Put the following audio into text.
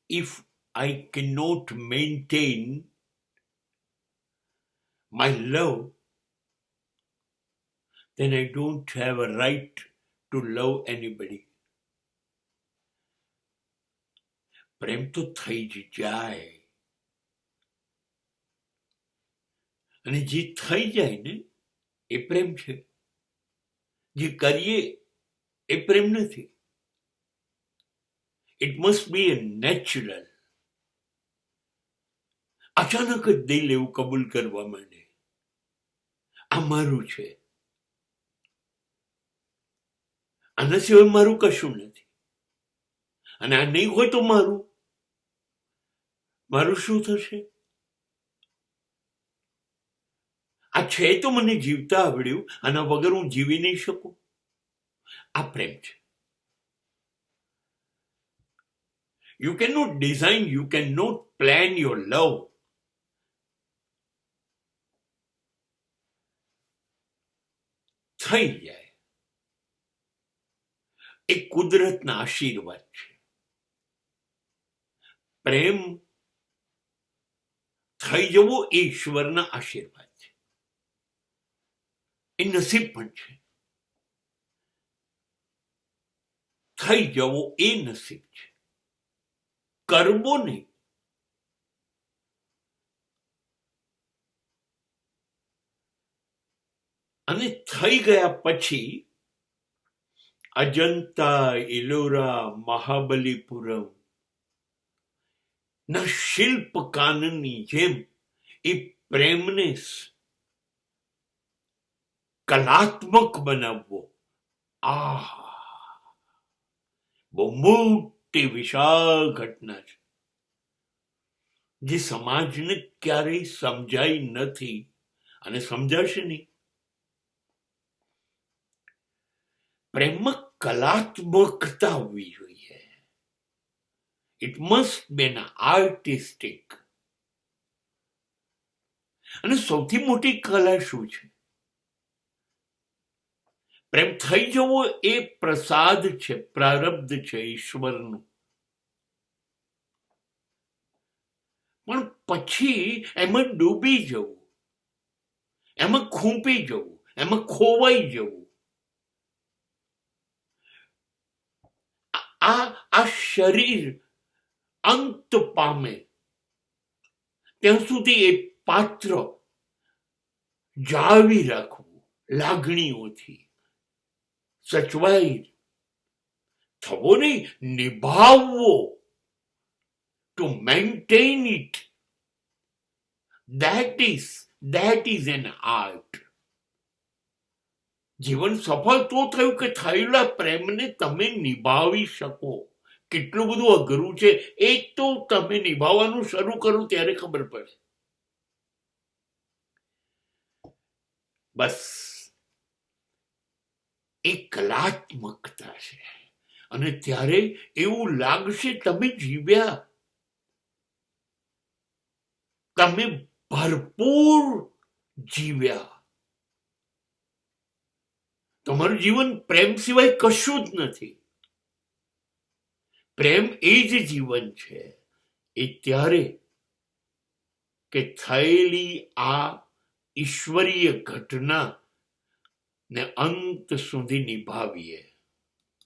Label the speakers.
Speaker 1: if I cannot maintain my love, then I don't have a right to love anybody. પ્રેમ તો થઈ જ જાય, અને જે થઈ જાય ને એ પ્રેમ છે. જે કરીએ એ પ્રેમ નથી. It must B A natural. અચાનક જ દિલ એવું કબૂલ કરવા માંડે, આ મારું છે, આના સિવાય મારું કશું નથી, અને આ નહીં હોય તો મારું શું થશે? આ છે તો મને જીવતા આવડ્યું, આના વગર હું જીવી નહીં શકું. આ પ્રેમ છે. You cannot design, you cannot plan your love. થઈ જાય. એ કુદરતના આશીર્વાદ છે. પ્રેમ થઈ જવો એ ઈશ્વરના આશીર્વાદ છે. એ નસીબ પણ છે. થઈ જવો એ નસીબ છે, કરવો નહીં. અને થઈ ગયા પછી અજંતા, ઇલોરા, મહાબલીપુરમ ના શિલ્પકાનની જેમ એ પ્રેમને કલાત્મક બનાવવો, બહુ મોટી વિશાળ ઘટના છે, જે સમાજને ક્યારેય સમજાઈ નથી અને સમજાશે નહીં. પ્રેમમાં કલાત્મકતા હોવી જોઈએ. It must be an artistic. અને સૌથી મોટી કલા શું છે? પ્રેમ થઈ જવો એ પ્રસાદ છે, પ્રારબ્ધ છે ઈશ્વરનું. પણ પછી એમાં ડૂબી જવું, એમાં ખૂંપી જવું, એમાં ખોવાઈ જવું, આ શરીર અંત પામે ત્યાં સુધી એ પાત્ર જાળવી રાખવું, લાગણીઓથી સચવાઈ થવો નહીં, નિભાવવો, to maintain it. that is an art. જીવન સફળ તો થયું કે થયેલા પ્રેમને તમે નિભાવી શકો. કેટલું બધું અઘરું છે એ તો તમે નિભાવવાનું શરૂ કરો ત્યારે ખબર પડે. બસ એ કલાત્મકતા છે. અને ત્યારે એવું લાગશે તમે જીવ્યા, તમે ભરપૂર જીવ્યા. તમારું જીવન પ્રેમ સિવાય કશું જ નથી. પ્રેમ એ જ જીવન છે. એ ત્યારે કે થયેલી આ ઈશ્વરીય ઘટના ને અંત સુધી નિભાવીએ.